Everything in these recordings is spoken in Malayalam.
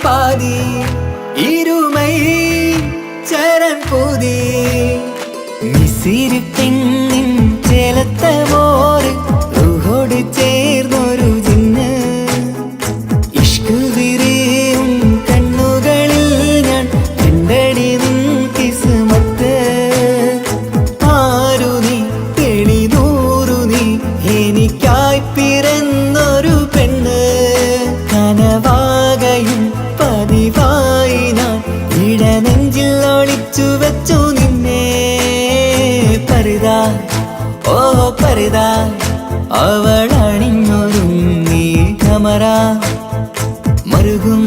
പാതി ഇരുമൈ ചരൻ പൂതി മിസിരി പെണ്ണിൻ ചേലത്ത മോറ് റൂഹോട് ചേർന്നൊരു ജിന്ന് ഇഷ്ക് വിരിയും കണ്ണുകളിൽ ഞാൻ കണ്ടടി നിൻ കിസ്മത്ത് ആരു നീ തെളിനൂറു നീ എനിക്കായി പിറന്നൊരു പെണ്ണ് കനവാകയും പതിവായി ഞാൻ ഇടനെഞ്ചിൽ ഒളിച്ചു വെച്ചു നിന്നെ പരിതാ ഓ പരിതാ അവളണിഞ്ഞൊരുങ്ങി കമറ മറുകും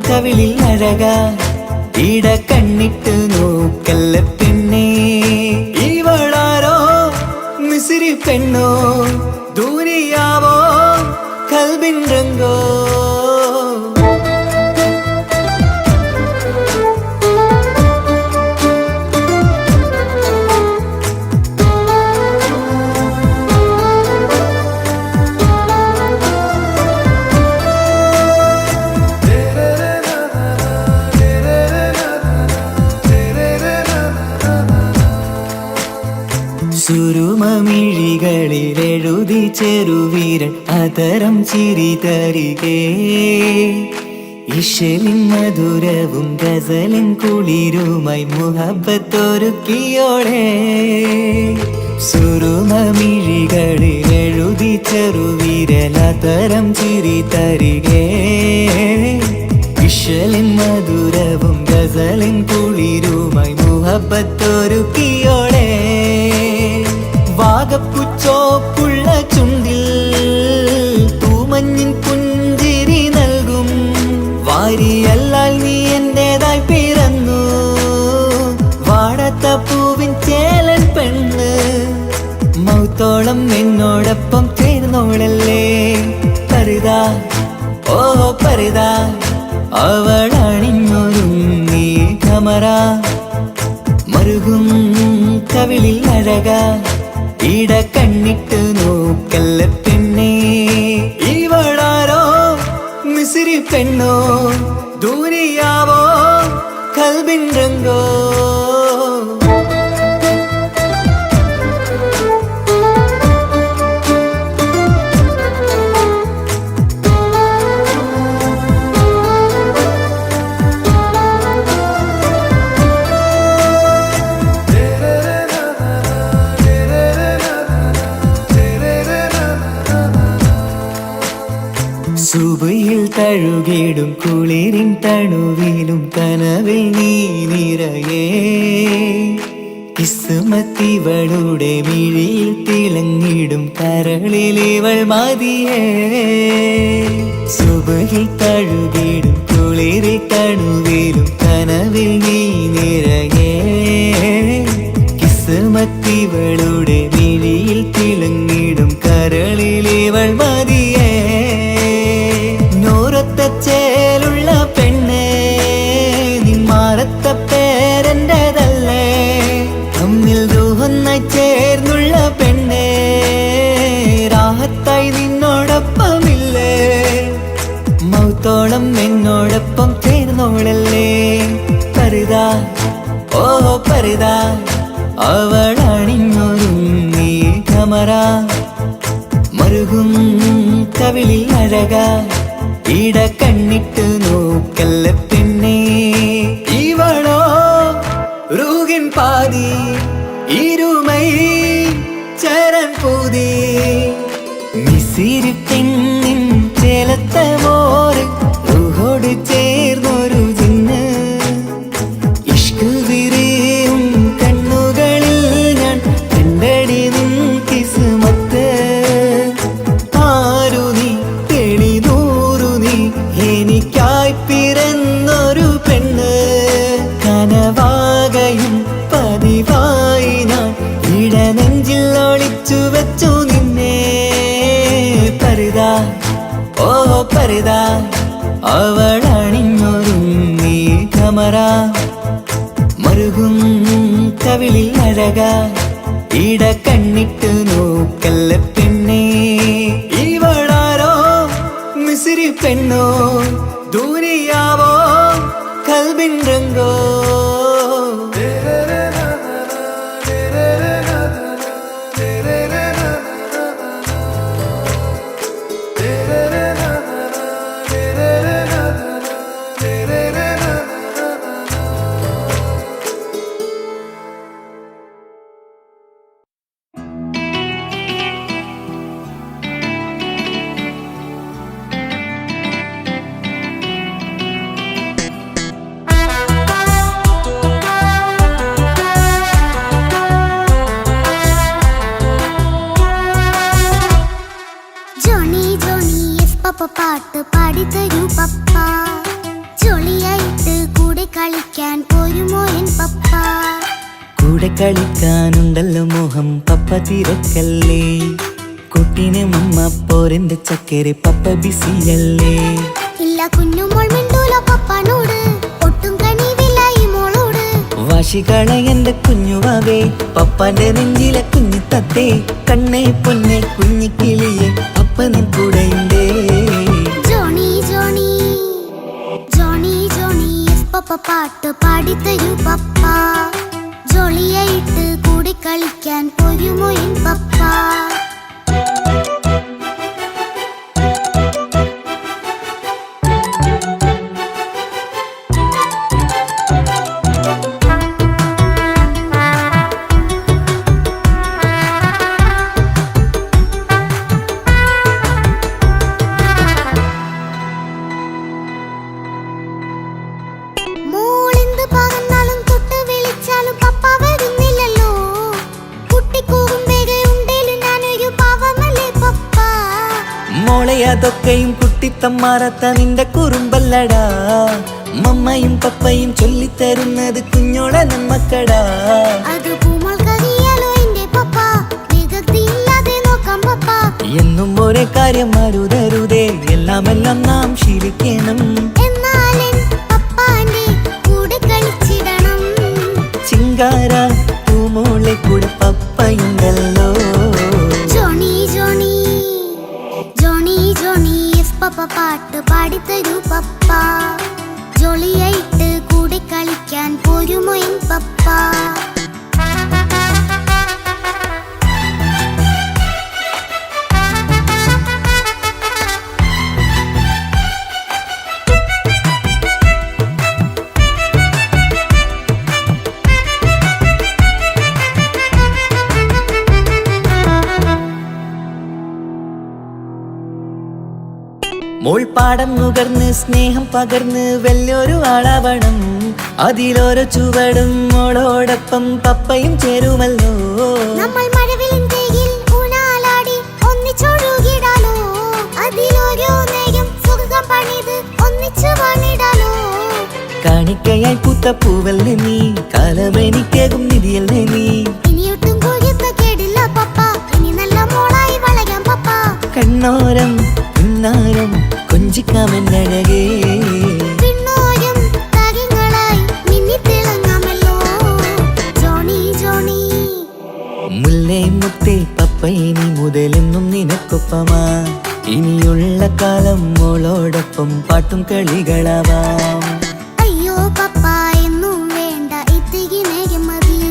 കവിളിൽ അഴക ഇട കണ്ണിട്ട് നോക്കല്ല പെണ്ണേ ഇവളാരോ മിസിരി പെണ്ണോ ദൂരിയാവോ കൽബിൻ രംഗോ സുരുമമിഴികളിൽ എഴുതി ചെറുവീരൻ അതരം ചിരി തരികേ ഇശലിൻ മധുരവും ഗസലിൻ കുളിരുമായി മുഹബത്തൊരുക്കിയോളെ സുരുമമിഴികളിൽ എഴുതി ചെറുവീരൻ അതരം ചിരി തരികേ ഇശലിൻ മധുരവും ഗസലിൻ കുളിരുമായി മുഹബത്തൊരുക്കിയോളെ വാഗപ്പുച്ചോപ്പുള്ള ചുണ്ടിൽ തൂമഞ്ഞിൻ പുഞ്ചിരി നൽകും വാരിയല്ലാൽ നീ എന്റേതായി പിറന്നു വാടാത്ത പൂവിൻ ചേലൻ പെണ്ണ് മൗത്തോളം എന്നോടൊപ്പം ചേർന്നോളല്ലേ പരിതാ ഓ പരിതാ അവളണിഞ്ഞൊരുങ്ങി കമറ മറുകും കവിളിൽ അഴക ഇട കണ്ണിട്ട് നോക്കല്ല പെണ്ണേ ഇവളാരോ മിസിരി പെണ്ണോ ദൂരിയാവോ കൽബിൻ രംഗോ സുബയിൽ തഴുകിടും കുളിരിൻ തണുവിലും കനവിൽ നീ നിറയേ കിസ്മത്തിവളുടെ മിഴിയിൽ തിളങ്ങിടും കരളിലിവൾ മതിയേ സുബയിൽ തഴുകിടും കുളിരിൻ തണുവിലും കനവിൽ നീ നിറയേ കിസ്മത്തിവളുടെ മിഴിയിൽ തിളങ്ങിടും കരളിലിവൾ മതിയേ ചേലുള്ള പെണ്ണേ നിന്മാറത്ത പേരെന്റേതല്ലേ തമ്മിൽ ദൂഹൊന്നായി ചേർന്നുള്ള പെണ്ണേ രാഹത്തായി നിന്നോടൊപ്പമില്ലേ മൗത്തോളം എന്നോടൊപ്പം ചേർന്നോളല്ലേ പരിതാ ഓ പരിതാ അവളണിഞ്ഞൊരുങ്ങി കമറ മറുകും കവിളിൽ അഴക ഇട കണ്ണിട്ട് നോക്കല്ല പെണ്ണേ ഇവളോ റൂഹിൻ പാതി ഇരുമൈ ചരൻ പൂതി മിസിരി പെണ്ണിൻ ചേലത്ത മോറ് റൂഹോട് ചേർന്നൊരു ജിന്ന് ഇഷ്ക് വിരിയും കണ്ണുകളിൽ ഞാൻ കണ്ടടി നിൻ കിസ്മത്ത് ആരു നീ തെളിനൂറു നീ എനിക്കായി പിറന്നൊരു പെണ്ണ് കനവാകയും പതിവായി ഞാൻ ഇടനെഞ്ചിൽ ഒളിച്ചു വെച്ചു നിന്നെ പരിതാ ഓ പരിതാ അവളണിഞ്ഞൊരുങ്ങി കമറ മറുകും കവിളിൽ അഴക ഇട കണ്ണിട്ട് നോക്കല്ല പെണ്ണേ ഇവളാരോ മിസിരി പെണ്ണോ ദൂരിയാവോ കൽബിൻ രംഗോ പാട്ട് പാടിത്തരൂ പപ്പ ജോളിയായിട്ട് കൂടെ കളിക്കാൻ പോരുമോ എൻ പപ്പ കൂടെ കളിക്കാനുണ്ടല്ലോ മോഹം പപ്പ തിരക്കല്ലേ കുട്ടീനെ മമ്മ പോരെന്റെ ചക്കരെ പപ്പ ബിസിയല്ലേ ഇല്ല കുഞ്ഞുമോൾ മിണ്ടൂലോ പപ്പനോട് ഒട്ടും കനിവില്ല ഈ മോളോട് വാശികള എന്റെ കുഞ്ഞുവാവേ പപ്പാന്റെ നെഞ്ചിലെ കുഞ്ഞു തത്തേ കണ്ണേ പൊന്നെ കുഞ്ഞിക്കിളിയെ അപ്പനും കൂടെയുണ്ടേ ജോണി ജോണി ജോണി ജോണി പപ്പ പാട്ട് പാടിത്തരൂ പപ്പ ജോളിയായിട്ട് കൂടെ കളിക്കാൻ പോരുമോ എൻ പപ്പ അതൊക്കെയും കുട്ടിത്തമ്മാറത്ത നിന്റെ കുറുമ്പല്ലടാ മമ്മയും പപ്പയും ചൊല്ലിത്തരുന്നത് കുഞ്ഞോളെ നമ്മക്കടാ എന്നും ഒരേ കാര്യം അരുതരുതേ എല്ലാം നാം ശീലിക്കണം ചിങ്കാര പൂമോളെ കൂടെ പപ്പയുണ്ടല്ലോ പപ്പ പാട്ട് പാടിത്തരൂ പപ്പ ജോളിയായിട്ട് കൂടെ കളിക്കാൻ പോരുമോ എൻ പപ്പ മോൾപ്പാടം നുകർന്ന് സ്നേഹം പകർന്ന് വലിയൊരു ആളാവണം അതിലോരോ ചുവടും മോളോടൊപ്പം പപ്പയും ചേരുമല്ലോ നമ്മൾ മഴവിലിൻ ഊനാലാടി ഒന്നിച്ചൊഴുകിടാലോ അതിലോരോ നേരം സുഖം പണിത് ഒന്നിച്ചു വാണിടാലോ കാണിക്കയായി പൂത്ത പൂവല്ലേ നീ കാലമെനിക്കേകും നിധിയല്ലേ നീ ഇനിയൊട്ടും കൂടിയപ്പ കേടില്ല പപ്പ ഇനി നല്ല മോളായി വളരാം പപ്പ കണ്ണോരം പിന്നാരം കൊഞ്ചിക്കാമെന്നഴകേ പിന്നോരം താരങ്ങളായി മിന്നിത്തിളങ്ങാമല്ലോ ജോണി ജോണി മുല്ലേ മുത്തേ പപ്പയിനി മുതലെന്നും നിനക്കൊപ്പമാ ഇനിയുള്ള കാലം മോളോടൊപ്പം പാട്ടും കളികളാവാം അയ്യോ പപ്പ എന്നും വേണ്ട ഇത്തിരി നേരം മതി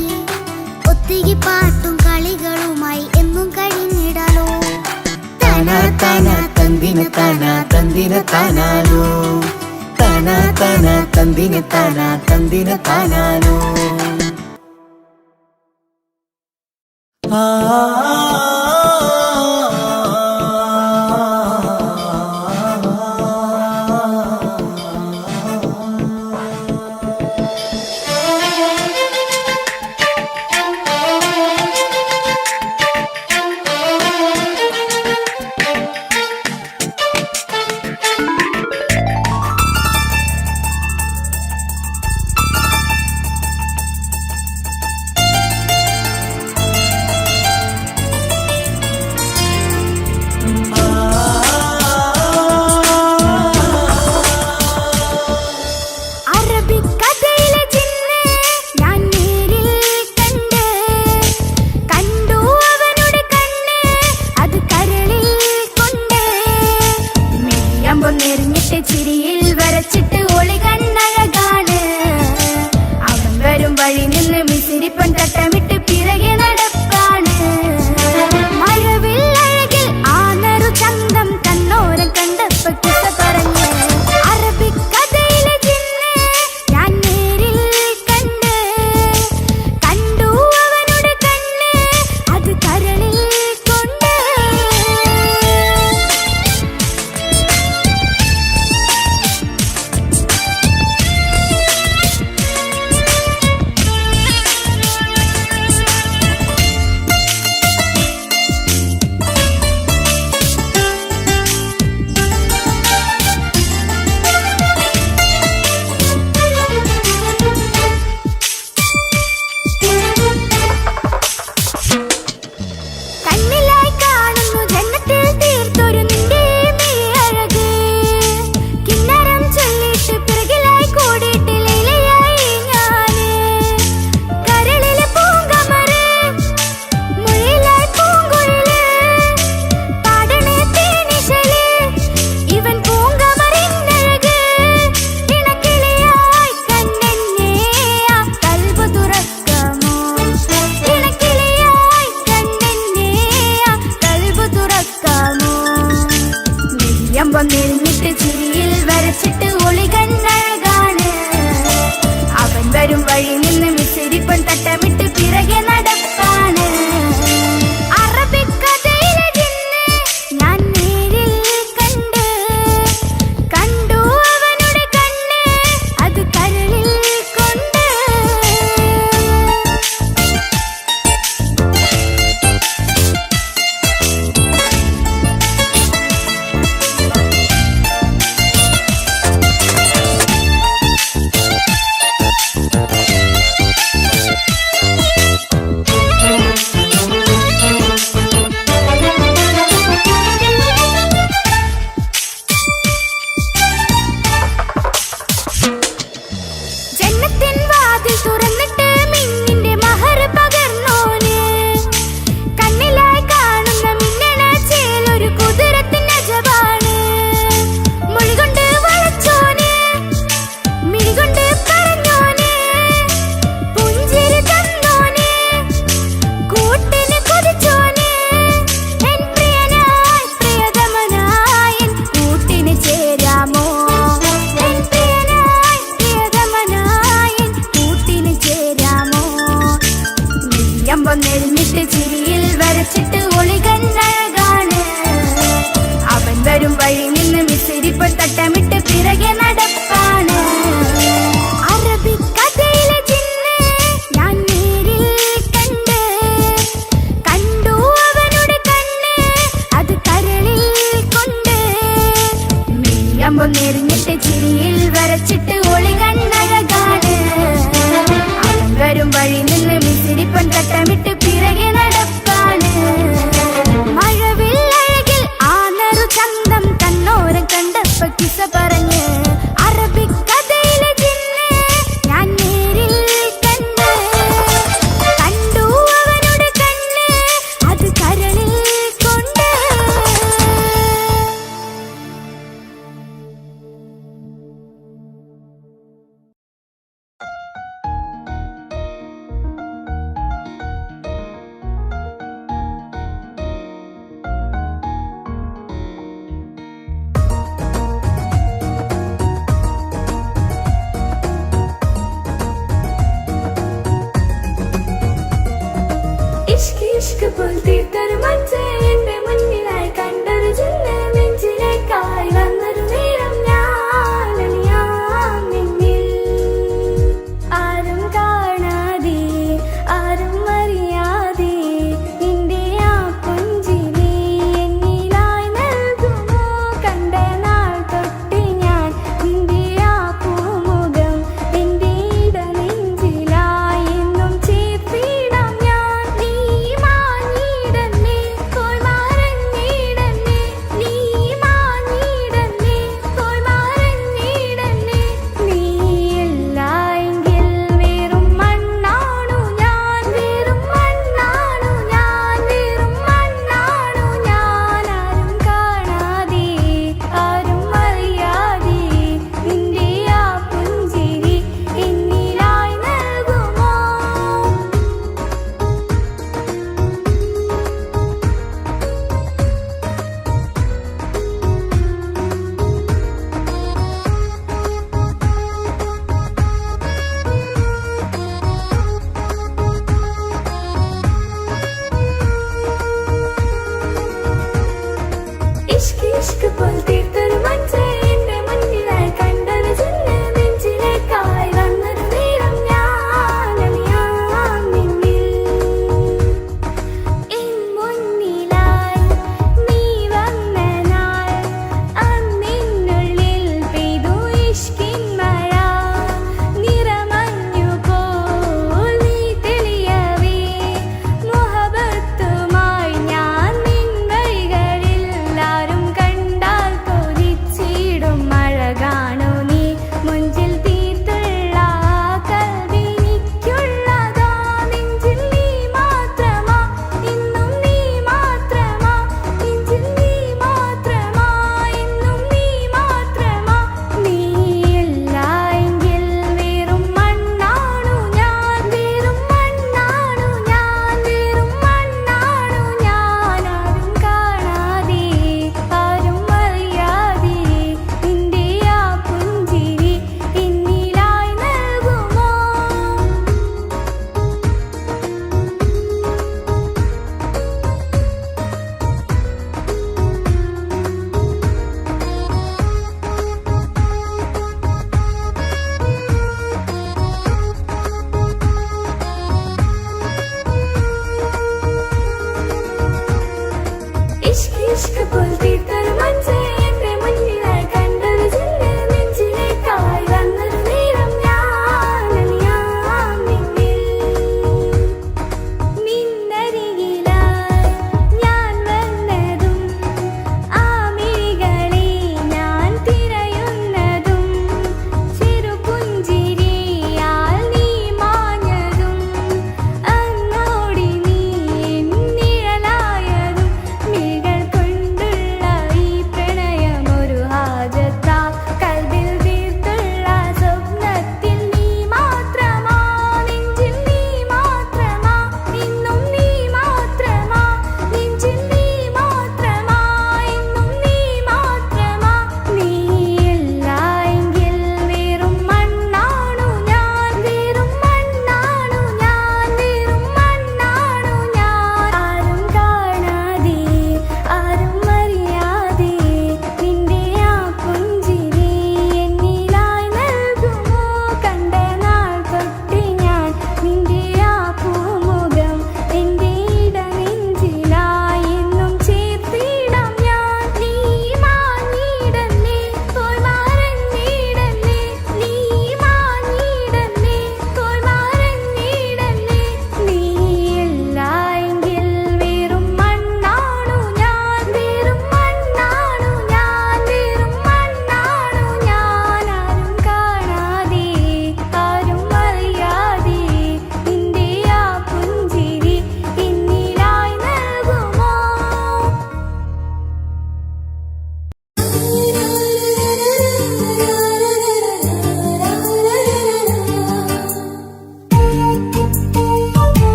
ഒത്തിരി പാട്ടും കളികളുമായി എന്നും കഴിഞ്ഞിടാലോ താനാ താനാ തന്ദിന താനാ തന്ദിന താനാനോ താനാ താനാ തന്ദിന താനാ തന്ദിന താനാനോ നെറിഞ്ഞിട്ട് ചിരിയിൽ വരച്ചിട്ട് ഒളി കണ്ണഴകാണ് അവൻ വരും വഴി നിന്ന് മിസിരിപ്പൻ തട്ടമിട്ട് പിറകെ നടപ്പാണ് അറബിക്കഥയിലെ ജിന്ന് ഞാൻ നേരിൽ കണ്ട് കണ്ടു അവനുടെ കണ്ണ് അത് കരളിൽ കൊണ്ട് ജന്നത്തിൻ വാതിൽ തുറന്നിട്ട് മിന്നിന്റെ മഹർ പകർന്നോന് കണ്ണിലായി കാണുന്ന മിന്നണ ചേലൊരു കുതിരത്തിൻ അജബാണ് മൊഴികൊണ്ട് വളച്ചോന് മിഴികൊണ്ട് പറഞ്ഞോന് പുഞ്ചിരി തന്നോന് കൂട്ടിന് കൊതിച്ചോന് എൻ പ്രിയനായി പ്രിയതമനായി എൻ കൂട്ടിന് ചേരാമോ എൻ പ്രിയനായി പ്രിയതമനായി എൻ കൂട്ടിന് ചേരാമോ നീയമ്പം നെരിഞ്ഞിട്ട് ചിരിയിൽ വരച്ചിട്ട് ഒളി കണ്ണഴകാണ് അവൻ വരും വഴി നിന്ന് മിസിരിപ്പൻ തട്ടമിട്ട് പിറകെ നടപ്പാണ് അറബിക്കഥയിലെ ജിന്ന് ഞാൻ നേരിൽ കണ്ട് കണ്ടു അവനുടെ കണ്ണ് അത് കരളിൽ കൊണ്ട് നീയമ്പം നെരിഞ്ഞിട്ട് ചിരിയിൽ വരച്ചിട്ട് ഒളി കണ്ണഴകാണ് അവൻ വരും വഴി നിന്ന് മിസിരിപ്പൻ തട്ടമിട്ട് പിറകെ നടപ്പാണ് മഴവില്ലഴകിൽ ആ നറു ചന്തം കണ്ണോരം കണ്ടപ്പ കിസ പറഞ്ഞ് അറബിക്കഥയിലെ ജിന്ന് ഞാൻ നേരിൽ കണ്ട് കണ്ടു അവനുടെ കണ്ണ് അത് കരളിൽ കൊണ്ട്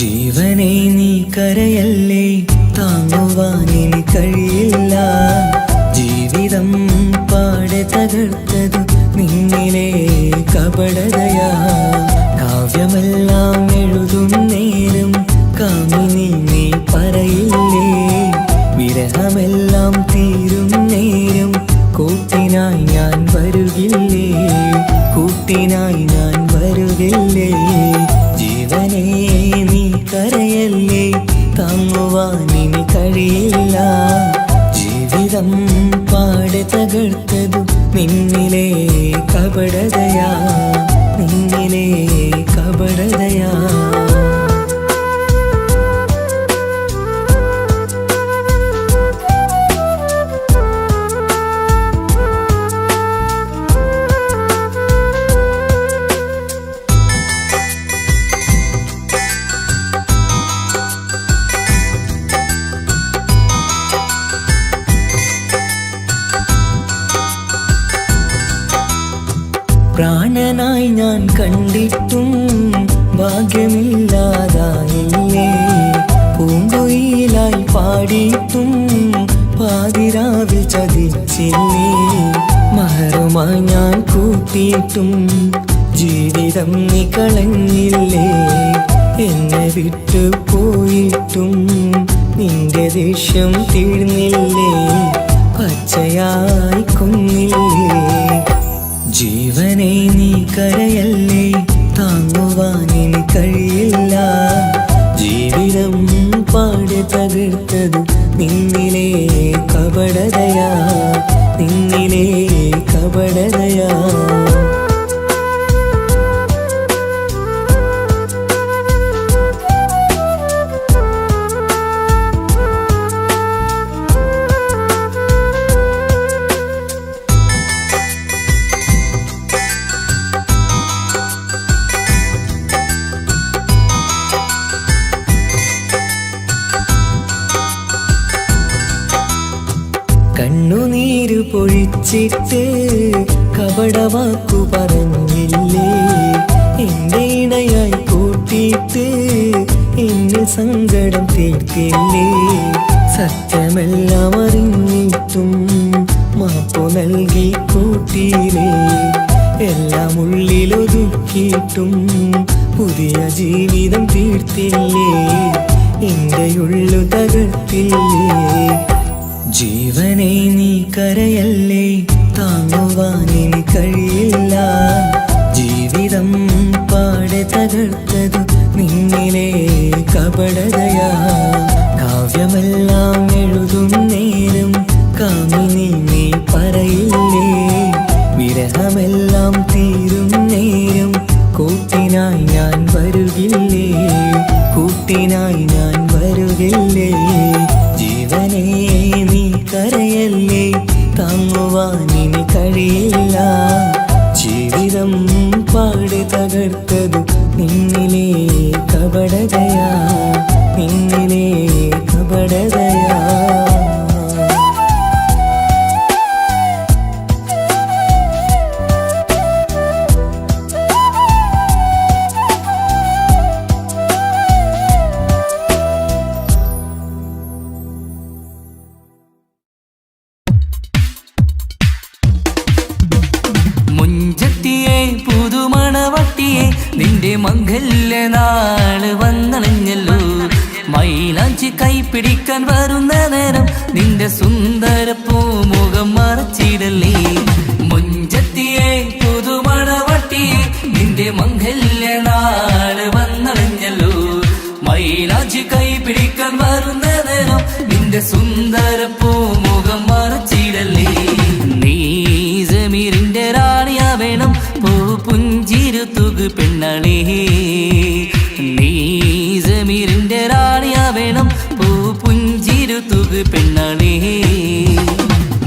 ജീവനെ നീ കരയല്ലേ, താങ്ങുവാനിനി കഴിയില്ല. ജീവിതം പാടെ തകർത്തത് നിന്നിലെ കപടതയാ. കാവ്യമെല്ലാം എഴുതും നേരം കാമിനി നീ പറയില്ലേ, വിരഹമെല്ലാം തീരും നേരം കൂട്ടിനായി ഞാൻ വരുകില്ലേ, കൂട്ടിനായി ഞാൻ വരുകില്ലേ. ജീവനെ നീ കരയല്ലേ, താങ്ങുവാനിനി കഴിയില്ല. ജീവിതം പാടെ തകർത്തതു നിന്നിലെ കപടതയാ, നിന്നിലെ കപടതയാ. പ്രാണനായി ഞാൻ കണ്ടിട്ടും ഭാഗ്യമില്ലാതായില്ലേ, പൂങ്കുയിലായി പാടിയിട്ടും പാതിരാവിൽ ചതിച്ചില്ലേ. മഹറുമായി ഞാൻ കൂട്ടിയിട്ടും ജീവിതം നീ കളഞ്ഞില്ലേ, എന്നെ വിട്ടു പോയിട്ടും നിന്റെ ദേഷ്യം തീർന്നില്ലേ, പച്ചയായി കൊന്നില്ലേ. ജീവനെ നീ കരയല്ലേ, താങ്ങുവാനിനി കഴിയില്ല. ജീവിതം പാടെ തകർത്തത് നിന്നിലെ കപടതയാ, നിന്നിലെ കപടതയാ. കണ്ണുനീര് പൊഴിച്ചിട്ട് കപടവാക്കു പറഞ്ഞില്ലേ, എന്റെ ഇണയായി കൂട്ടിയിട്ട് എന്നെ സങ്കടം തീർത്തില്ലേ. സത്യമെല്ലാം അറിഞ്ഞിട്ടും മാപ്പു നൽകി കൂട്ടിയില്ലേ, എല്ലാം ഉള്ളിലൊതുക്കിയിട്ടും പുതിയ ജീവിതം തീർത്തില്ലേ, എന്റെ ഉള്ളു തകർത്തില്ലേ. ജീവനെ നീ കരയല്ലേ, താങ്ങുവാനിനി കഴിയില്ല. ജീവിതം പാടെ തകർത്തത് നിന്നിലെ കപടതയാ. കാവ്യമെല്ലാം എഴുതും നേരം കാമിനി നീ പറയില്ലേ, വിരഹമെല്ലാം തീരും നേരം കൂട്ടിനായി ഞാൻ വരുകില്ലേ, കൂട്ടിനായി ഞാൻ വരുകില്ലേ. ജീവനെ നീ കരയല്ലേ, താങ്ങുവാനിനി കഴിയില്ല. ജീവിതം പാടെ തകർത്തതു നിന്നിലെ കപടതയാ, നിന്നിലെ കപടതയാ. നിന്റെ മംഗല്യ നാള് വന്നണഞ്ഞല്ലോ, മൈലാഞ്ചി കൈപിടിക്കാൻ വരുന്ന നേരം നിന്റെ സുന്ദര പൂമുഖം മറച്ചിടല്ലേ. മുഞ്ചത്തിയെ പുതുമണവട്ടിയെ നിന്റെ മംഗല്യ നാള് വന്നണഞ്ഞല്ലോ, മൈലാഞ്ചി കൈപിടിക്കാൻ വരുന്ന നേരം നിന്റെ സുന്ദര പൂമുഖം മറച്ചിടല്ലേ. നീ ജമീറിന്റെ റാണിയാ വേണം, പുഞ്ചിരുത്തുകു പെണ്ണളേ. നീ ജമീറിന്റെ റാണിയാ വേണം, പുഞ്ചിരുത്തുകു പെണ്ണളേ.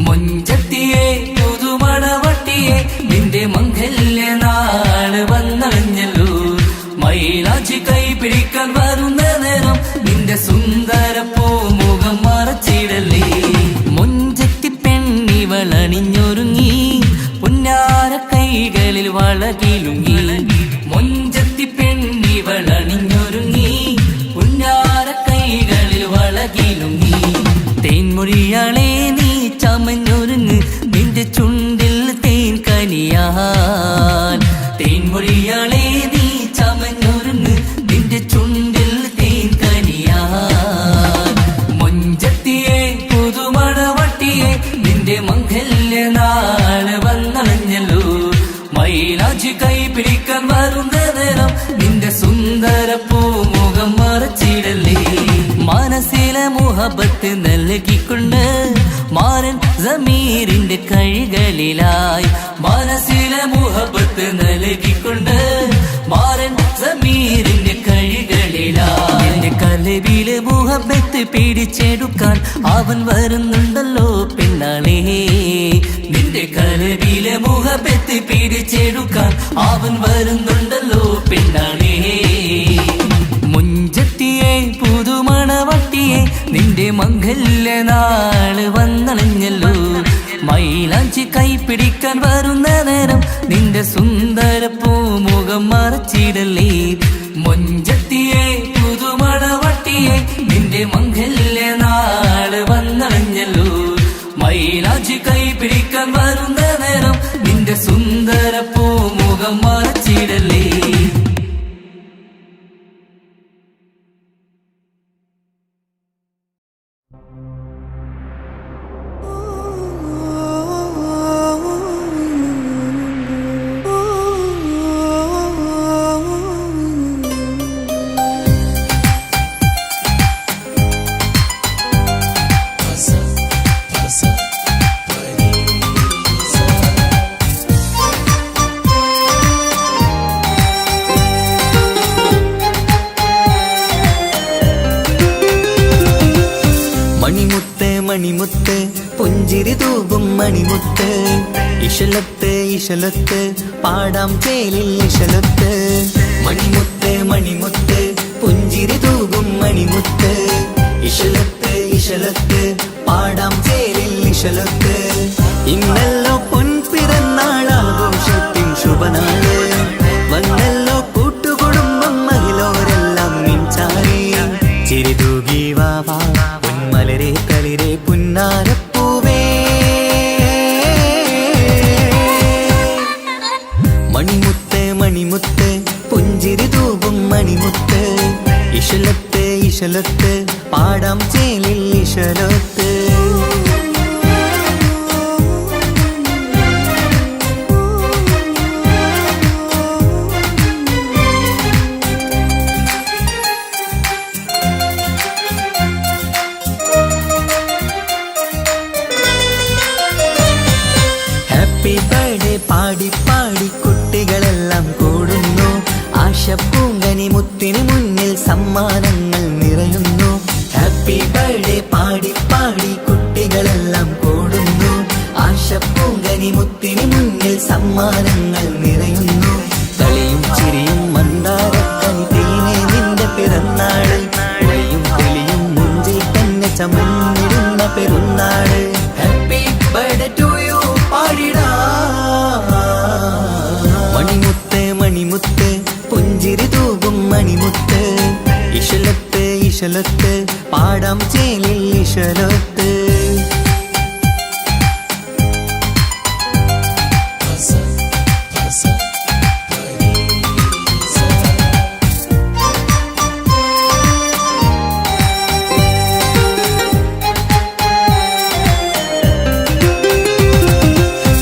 മുഞ്ചത്തിയെ പുതുമണവട്ടിയെ നിന്റെ മംഗല്യ നാള് വന്നണഞ്ഞല്ലോ, മൈലാഞ്ചി കൈപിടിക്കാൻ വരുന്ന നേരം നിന്റെ സുന്ദര പൂമുഖം മറച്ചിടല്ലേ. മുഞ്ചത്തി പെണ്ണിവളണിഞ്ഞൊരുങ്ങി പുന്നാര കൈകളിൽ വളകിലുങ്ങി, മൊഞ്ചത്തി പെണ്ണിവളണിഞ്ഞൊരുങ്ങി സമീറിന്റെ കൈകളിലായി മനസ്സിലെ മുഹബത്ത് നൽകിക്കൊണ്ട് മാരൻ സമീറിന്റെ കൈകളിലായി എന്റെ കലവിലെ മുഹബത്ത് പിടിച്ചെടുക്കാൻ അവൻ വരുന്നുണ്ടല്ലോ പെണ്ണാളേ നിന്റെ കലവിലെ മുഹബത്ത് പിടിച്ചെടുക്കാൻ അവൻ വരുന്നുണ്ടല്ലോ പെണ്ണാളേ മുഞ്ചത്തിയെ പുതുമണവട്ടിയെ നിന്റെ മംഗല്യ നാള് വന്നണഞ്ഞല്ലോ മൈലാഞ്ചി കൈ പിടിക്കാൻ വരുന്ന നേരം നിന്റെ സുന്ദര പൂമുഖം മറച്ചിടല്ലേ മുഞ്ചത്തിയെ പുതുമണവട്ടിയെ നിന്റെ മംഗല്യ നാള് വന്നണഞ്ഞല്ലോ മൈലാഞ്ചി കൈ പിടിക്കാൻ വരുന്ന നേരം നിന്റെ സുന്ദര പൂമുഖം മറച്ചിടല്ലേ മണിമുത്ത് മണിമുത്ത് പുഞ്ചിരി തൂകും മണിമുത്ത് ഇശലത്ത് ഇശലത്ത് പാടാം ചേലിൽ ഇശലത്ത് മണിമുത്ത് മണിമുത്ത് പുഞ്ചിരി തൂകും മണിമുത്ത് ഇശലത്ത് ഇശലത്ത് പാടാം ചേലിൽ ഇശലത്ത് ഇന്നല്ലോ പൊൻപിറന്നാൾ ആഘോഷത്തിൻ ശുഭനാള് വന്നല്ലോ കൂട്ടുകുടുംബം മഹിളോരെല്ലാം മിൻചാരി ചിരിതൂകി വാവാ പൊന്മലരെ കളിരെ പുന്നാരപ്പൂവേ മണിമുത്ത് മണിമുത്ത് പുഞ്ചിരി തൂകും മണിമുത്ത് ഇശലത്ത് ഇശലത്ത് പാടാം ചേലിൽ ഇശലത്ത് ഹാപ്പി ബർത്ത്ഡേ പാടി പാടി കുട്ടികളെല്ലാം കൂടുന്നു ആശപ്പൂങ്കനി മുത്തിന് മുന്നിൽ സമ്മാനങ്ങൾ നിറയുന്നു ഹാപ്പി ബർത്ത്ഡേ പാടി പാടി കുട്ടികളെല്ലാം കൂടുന്നു ആശപ്പൂങ്കനി മുത്തിന് മുന്നിൽ സമ്മാനങ്ങൾ നിറയുന്നു കളിയും ചിരിയും മന്ദാരക്കനി തേനെ നിന്റെ പിറന്നാള് ഒളിയും കിളിയും മുഞ്ചിൽ തന്നെ ചമന്നിടുന്ന പെരുന്നാള് ഹാപ്പി ബർത്ത്ഡേ ടു യു പാടിടാ മണിമുത്ത് മണിമുത്ത് പുഞ്ചിരി തൂകും മണിമുത്ത് ഇശലത്ത് ഇശലത്ത് പാടാം ചേലിൽ ഇശലത്ത്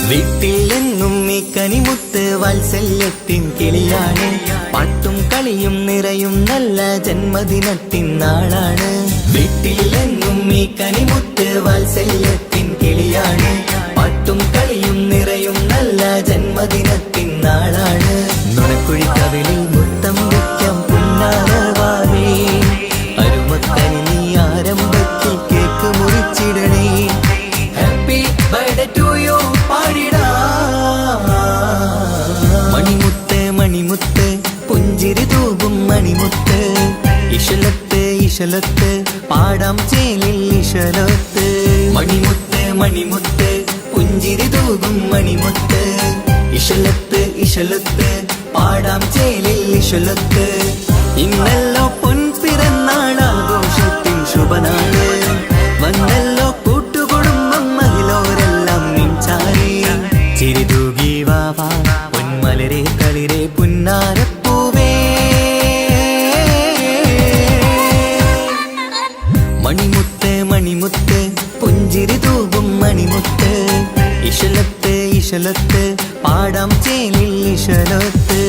വീട്ടിലെന്നും ഈ കനിമുത്ത് വാത്സല്യത്തിൻ കിളിയാണ് പാട്ടും കളിയും നിറയും നല്ല ജന്മദിനത്തിൻ നാളാണ് വീട്ടിലെന്നും ഈ കനിമുത്ത് വാത്സല്യത്തിൻ കിളിയാണ് പാട്ടും കളിയും നിറയും നല്ല ജന്മദിനത്തിൻ നാളാണ് നുണക്കുഴിക്കവിളിൽ മുത്തം വയ്ക്കാം പുന്നാരവാവേ അരുമക്കനി നീ ആരംഭത്തിൽ കേക്ക് മുറിച്ചിടണേ ഹാപ്പി ബർത്ത്ഡേ ടു യു പാടിടാ മണിമുത്ത് മണിമുത്ത് പുഞ്ചിരി തൂകും മണിമുത്ത് ഇശലത്ത് ഇശലത്ത് പാടാം ചേലിൽ ഇശലത്ത് മണിമുത്ത് മണിമുത്ത് പുഞ്ചിരി തൂകും മണിമുത്ത് ഇശലത്ത് ഇശലത്ത് പാടാം ചേലിൽ ഇശലത്ത് ഇന്നല്ലോ പൊൻപിറന്നാൾ ആഘോഷത്തിൻ ശുഭനാള് വന്നല്ലോ കൂട്ടുകുടുംബം മഹിളോരെല്ലാം മിൻചാരി ചിരിതൂകി വാവാ പൊന്മലരെ കളിരെ പുന്നാരപ്പൂവേ മണിമുത്ത് മണിമുത്ത് പുഞ്ചിരി തൂകും മണിമുത്ത് ഇശലത്ത് ഇശലത്ത് പാടാം ചേലിൽ ഇശലത്ത്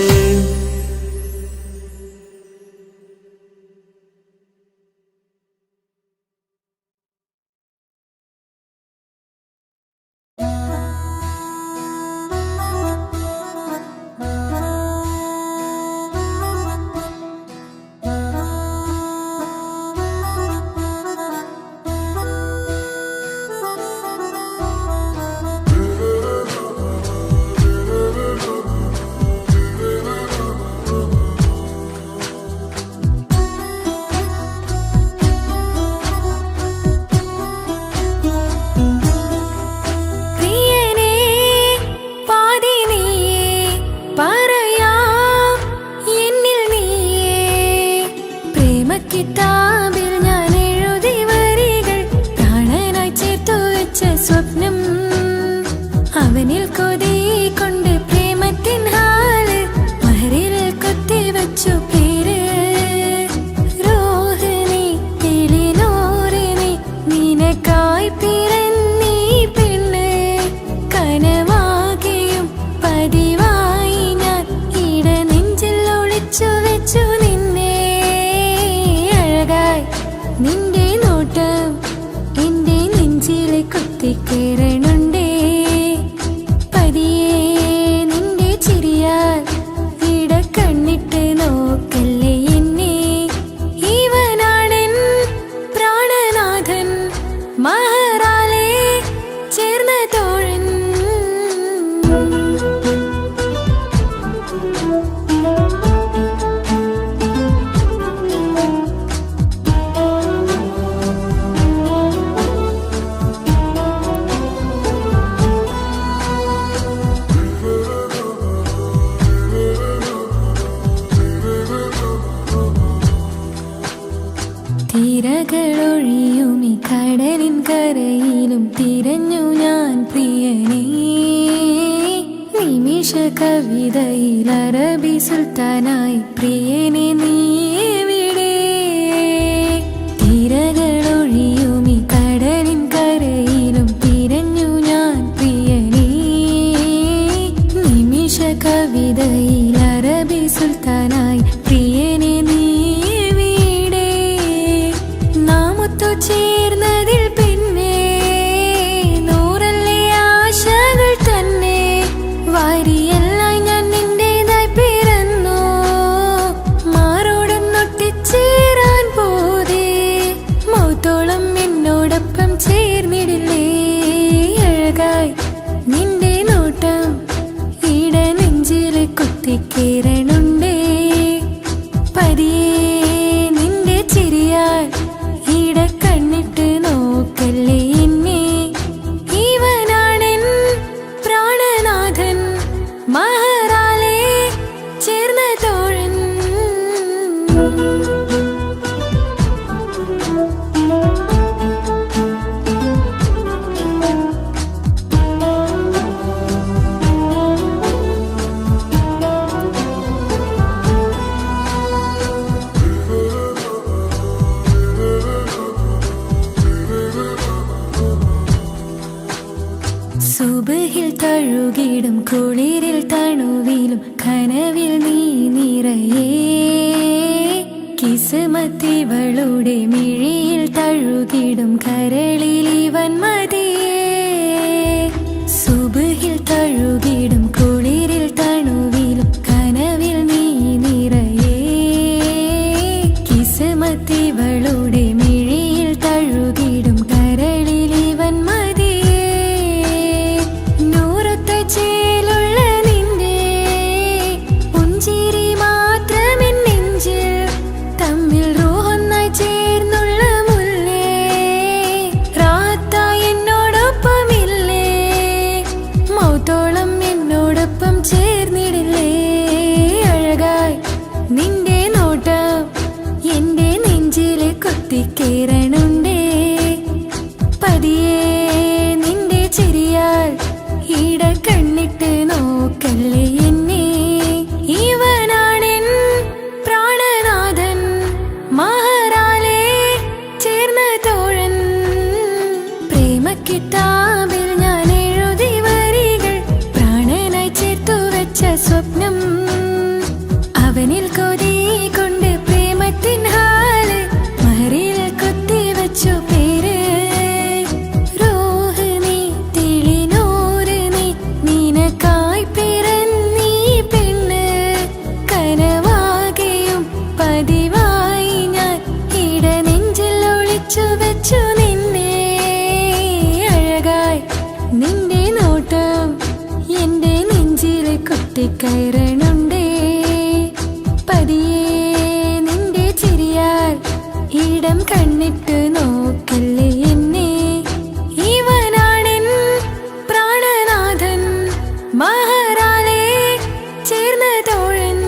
കിതാബിൽ ഞാൻ എഴുതി വരികൾ പ്രാണനായി ചേർത്തു വെച്ച സ്വപ്നം അവനിൽ കൊതി കൊണ്ട് പ്രേമത്തിൻ ഹാല് മഹരിൽ കൊത്തി വച്ചു പേര് റോഹിണി തെളിനൂറിനി നിനക്കായി പിറന്നീ പെണ്ണ് കനവാകെയും പതിവായി ഞാൻ ഇട നെഞ്ചിൽ ഒളിച്ചു വെച്ചു നിന്നെ അഴകായി നിന്റെ നോട്ടം എന്റെ നെഞ്ചിലെ കുത്തിക്കേറണുണ്ടേ പതിയെ നിന്റെ ചിരിയാൽ ഇട കണ്ണിട്ട് നോക്കല്ലേ എന്നെ ഇവനാടൻ പ്രാണനാഥൻ മഹറാലെ ചേർന്ന തോഴൻ തിരകളൊഴിയും ഈ കടലിൻ കരയിലും തിരഞ്ഞു ഞാൻ പ്രിയനേ നിമിഷ കവിതയിൽ അറബി സുൽത്താനായി പ്രിയനെ നീ എവിടെ തിരകളൊഴിയും ഈ കടലിൻ കരയിലും തിരഞ്ഞു ഞാൻ പ്രിയനേ നിമിഷ കവിതയിൽ അറബി സുൽത്താനായി പ്രിയനെ നീ ചേർന്നതിൽ പിന്നെ നൂറല്ലേ ആശകൾ തന്നെ വാരിയെല്ലാം ഞാൻ നിന്റേതായി പിറന്നു മാറോടൊന്നൊട്ടിച്ചേരാൻ പോതേ മൗത്തോളം എന്നോടൊപ്പം ചേർന്നിടില്ലേ അഴകായി നിന്റെ നോട്ടം ഇട നെഞ്ചിൽ കുത്തിക്കേറണുണ്ടേ പതിയെ നിന്റെ ചിരിയാൽ ഇട കണ്ണിട്ട് നോക്കല്ലേ എന്നെ ഇവനാടൻ പ്രാണനാഥൻ മഹറാലെ ചേർന്ന തോഴൻ സുബഹിൽ തഴുകിടും കുളിരിൽ തണുവിലും കനവിൽ നീ നിറയേ കിസ്മത്തിവളുടെ മിഴിയിൽ തഴുകിടും കരളിൽ ഇവൻ മതിയേ സുബഹിൽ തഴുകിടും കുളിരിൽ തണുവിലും കനവിൽ നീ നിറയേ കിസ്മത്തിവളുടെ മിഴിയിൽ തഴുകിടും കരളിൽ ഇവൻ മതിയേ ചേലുള്ള നിന്റെ പുഞ്ചിരി മാത്രമെൻ നെഞ്ചിൽ തമ്മിൽ റൂഹൊന്നായി ചേർന്നുള്ള മുല്ലേ റാത്തായി എന്നോടൊപ്പമില്ലേ മൗത്തോളം എന്നോടൊപ്പം ചേർന്നിടില്ലേ അഴകായി നിന്റെ നോട്ടം എന്റെ നെഞ്ചിലെ കുത്തിക്കേറണുണ്ടേ പതിയെ നിന്റെ ചിരിയാൽ ഇട കണ്ണിട്ട് നോക്കല്ലേ എന്നെ ഇവനാടൻ പ്രാണനാഥൻ മഹറാലെ ചേർന്ന തോഴൻ പ്രേമ കിതാബിൽ ഞാൻ എഴുതി വരികൾ പ്രാണനായി ചേർത്തു വെച്ച സ്വപ്നം അവനിൽ കൊതി കൊണ്ട് പ്രേമത്തിൻ ഹാല് മഹറിൽ കൊത്തി വച്ചു പേര് റോഹിണി തെളിനൂറിനി നിനക്കായി പിറന്നീ പെണ്ണ് കനവാകെയും പതിവായി ഞാൻ ഇട നെഞ്ചിൽ ഒളിച്ചു വെച്ചു നിന്നെ അഴകായി നിന്റെ നോട്ടം എന്റെ നെഞ്ചിൽ കുത്തിക്കയറണുണ്ടേ പതിയെ നിന്റെ ചിരിയാൽ ഇടം കണ്ണിട്ട് നോക്കല്ലേ എന്നെ ഇവനാടൻ പ്രാണനാഥൻ മഹറാലെ ചേർന്ന തോഴൻ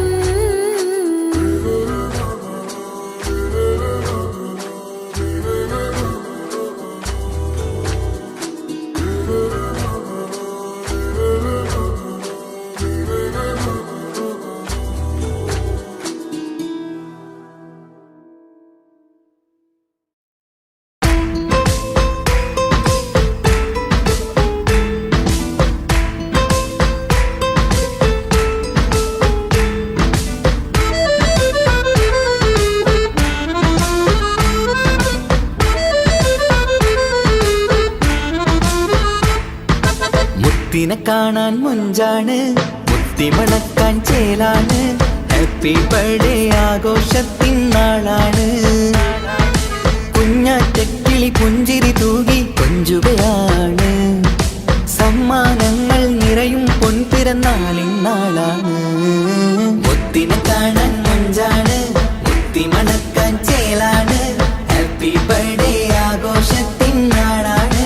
മുത്തിനെ കാണാൻ മുഞ്ചാണ്, മുത്തിമണക്കാൻ ചേലാണ്. Happy birthday ആഘോഷത്തിൻ നാളാണ്. കുഞ്ഞാറ്റക്കിളി പുഞ്ചിരി തൂകി കൊഞ്ചുകയാണ്. സമ്മാനങ്ങൾ നിറയും പൊൻപിറന്നാളിൻ നാളാണ്. മുത്തിനെ കാണാൻ മുഞ്ചാണ്, മുത്തിമണക്കാൻ ചേലാണ്. Happy birthday ആഘോഷത്തിൻ നാളാണ്.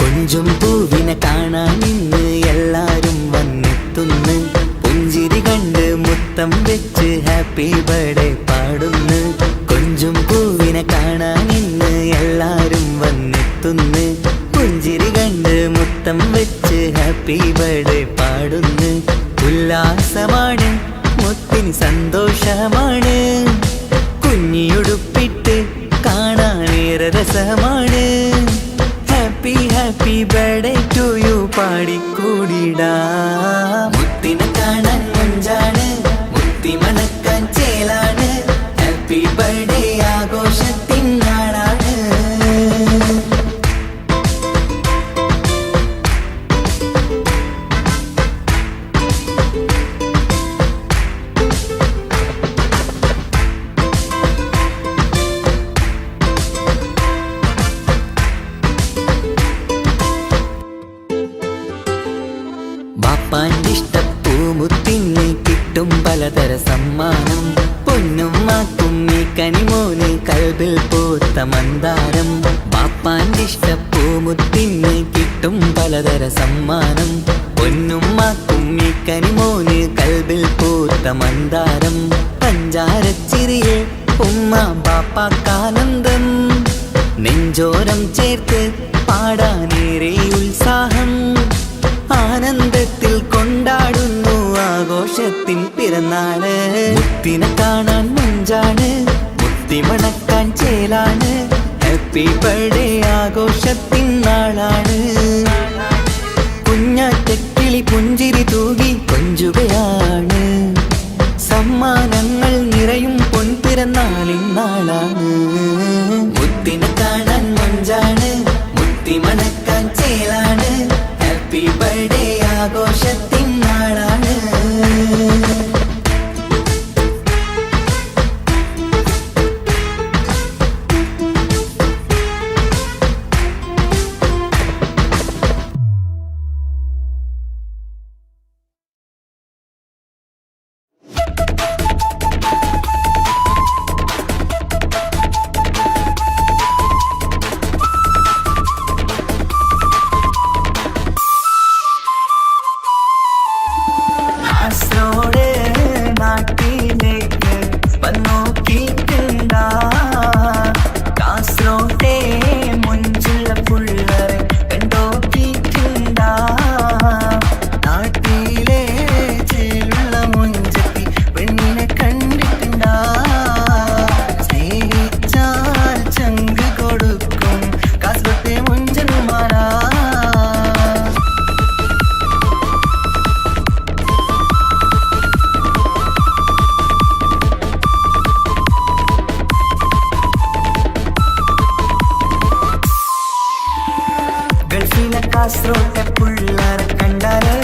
കൊഞ്ചും പൂവിനെ കാണാൻ ഇന്ന് എല്ലാരും വന്നെത്തുന്നു. പുഞ്ചിരി കണ്ട് മുത്തം വെച്ച് ഹാപ്പി ബർത്ത്ഡേ പാടുന്നു. കൊഞ്ചും പൂവിനെ കാണാൻ ഇന്ന് എല്ലാരും വന്നെത്തുന്നു. പുഞ്ചിരി കണ്ട് മുത്തം വെച്ച് ഹാപ്പി ബർത്ത്ഡേ പാടുന്നു. ഉല്ലാസമാണ്, മുത്തിന് സന്തോഷമാണ്. കുഞ്ഞിയുടുപ്പിട്ട് കാണാനേറെ രസമാണ്. Happy happy birthday to you പാടിക്കൂടിടാ. മുത്തിനെ കാണാൻ മുഞ്ചാണ്, മുത്തി മണക്കാൻ ചേലാണ്. Happy birthday ആഘോഷത്തിൻ നാളാണ്. ബാപ്പാൻ്റെ ഇഷ്ടപ്പൂമുത്തിന് കിട്ടും പലതര സമ്മാനം. പൊന്നും മാക്കും ഈ കനിമോന് കൽബിൽ പൂത്ത മന്ദാരം. ബാപ്പാൻ്റെ ഇഷ്ടപ്പൂമുത്തിന് കിട്ടും പലതര സമ്മാനം. പൊന്നും മാക്കും ഈ കനിമോന് കൽബിൽ പൂത്ത മന്ദാരം. പഞ്ചാരച്ചിരിയെ ഉമ്മ ബാപ്പാക്കാനന്ദം. നെഞ്ചോരം ചേർത്ത് പാടാനേറെ ഉത്സാഹം. ആനന്ദത്തിൽ കൊണ്ടാടുന്നു ആഘോഷത്തിൻ പിറന്നാള്. മുത്തിനെ കാണാൻ മുഞ്ചാണ്, മുത്തി മണക്കാൻ ചേലാണ്. Happy birthday ആഘോഷത്തിൻ നാളാണ്. കുഞ്ഞാറ്റക്കിളി പുഞ്ചിരി തൂകി കൊഞ്ചുകയാണ്. സമ്മാനങ്ങൾ നിറയും പൊൻപിറന്നാളിൻ നാളാണ്. മുത്തിനെ കാണാൻ മുഞ്ചാണ്, മുത്തി മണക്കാൻ ചേലാണ്. Happy birthday ആഘോഷത്തിൻ നാളാണ്. കാസർഗോട്ടെ പുള്ളാരെ കണ്ടാല്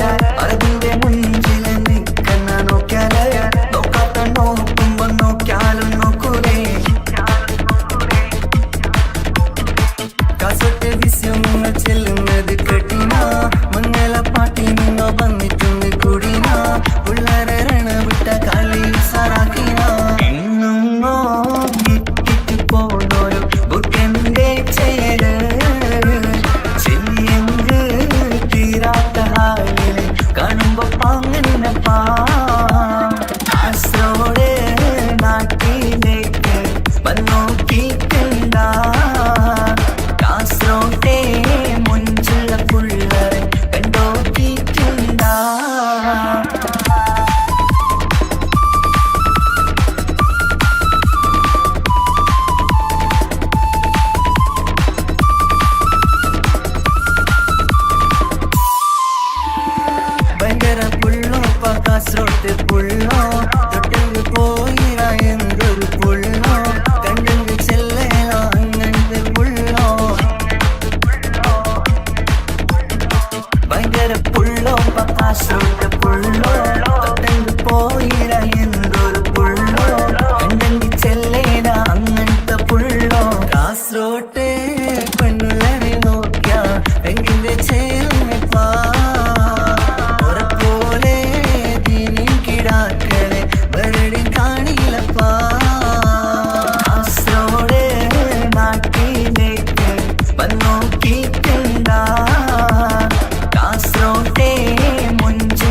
അതിന്റെ മുഞ്ചിൽ നിൽക്കുന്ന നോക്കിയാല് നോക്കാത്ത നോക്കുമ്പോ നോക്കിയാലും നോക്കൂലേ. കാസർഗോട്ടെ വിസ്യങ്ങൾ ചെല്ലുന്നത് കേട്ടിന മംഗള പാട്ടിൽ നിന്നോ വന്നിട്ടുണ്ട് കൂടിന പുള്ളാരെ രണവിട്ട കളി സാറാക്കിന. എങ്ങോ കിട്ടിട്ട് പോണോരു ബുക്കെന്റെ ചേര് കാണുമ്പോ പാങ്ങനപ്പാ. കാസർഗോഡ് നാട്ടിലേക്ക് വന്നോക്കിക്കണ്ട. കാസർഗോട്ടെ മുഞ്ചുള്ള പുള്ളരെ കണ്ടോക്കിക്കണ്ട. കാസർഗോട്ട് പുള്ളോ തൊട്ടെങ്കിൽ പോയിര എന്തൊരു പുള്ളോ കണ്ടെങ്കിൽ ചെല്ലേലോ അങ്ങനത്തെ പുള്ളോ ഭയങ്കര പുള്ളോ കാസർഗോട്ട് പുള്ളോ തൊട്ടെങ്കിൽ പോയിര എന്തൊരു പുള്ളോ കണ്ടെങ്കിൽ ചെല്ലേല അങ്ങനത്തെ പുള്ളോ കാസർഗോട്ടെ പെണ്ണുള്ളവരെ നോക്കിയ എങ്കിന്റെ ചേർന്നിപ്പാ പോലെ ദീനിൻ കിടാക്കളെ വെറുതെ കാണില്ലപ്പാ കാസർഗോഡ് നാട്ടിലേക്ക് വന്നോക്കിട്ടുണ്ടാ കാസർഗോട്ടെ മുഞ്ച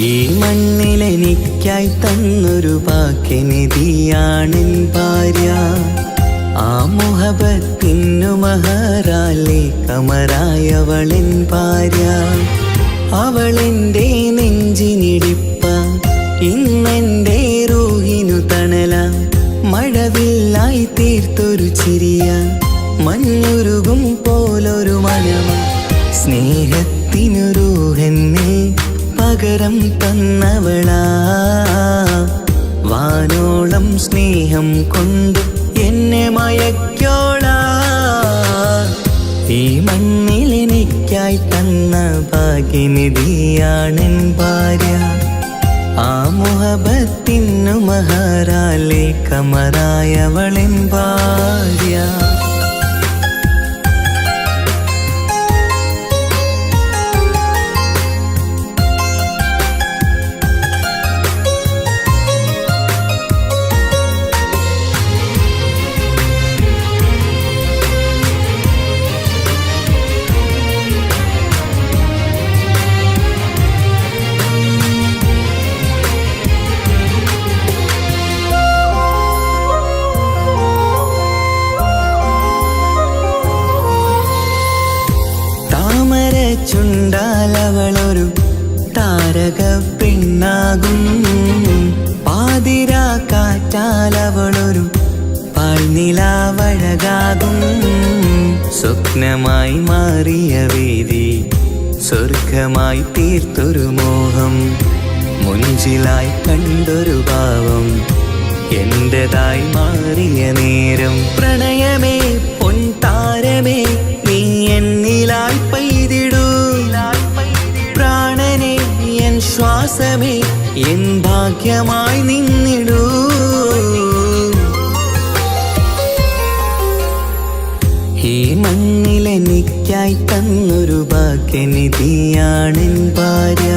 ഈ മണ്ണിലെനിക്കായി തന്നൊരു ഭാഗ്യനിധിയാണെൻ ഭാര്യ. ആ മുഹബത്തിനു മഹറാലെ കമറായവളെൻ ഭാര്യ. അവളെൻ്റെ നെഞ്ചിനിടിപ്പ, ഇന്നെൻ്റെ റൂഹിനു തണല. മഴവില്ലായി തീർത്തൊരു ചിരിയ, മഞ്ഞുരുകും പോലൊരു മനമ. സ്നേഹത്തിനു റൂഹെന്നെ പകരം തന്നവളാ. വാനോളം സ്നേഹം കൊണ്ട് എന്നെ മയക്കോളാ. ഈ മണ്ണിലെനിക്കായി തന്ന ഭാഗ്യനിധിയാണെൻ ഭാര്യ. ആ മുഹബത്തിനു മഹറാലെ കമറായവളെൻ ഭാര്യ. ചുണ്ടാലവളൊരു താരക പെണ്ണാകും. പാതിരാ കാറ്റാലവളൊരു പാൽനിലാവഴകാകും. സ്വപ്നമായി മാറിയ വേദി സ്വർഗമായി തീർത്തൊരു മോഹം. മുഞ്ചിലായി കണ്ടൊരു ഭാവം എന്റേതായി മാറിയ നേരം. പ്രണയമേ പൊൻതാരമേ നീ എന്നിലായി പെയ്തിടൂ. പ്രാണനെ എൻ ശ്വാസമേ എൻ ഭാഗ്യമായി നിന്നിടൂ. ഈ മണ്ണിലെനിക്കായി തന്നൊരു ഭാഗ്യനിധിയാണെൻ ഭാര്യ.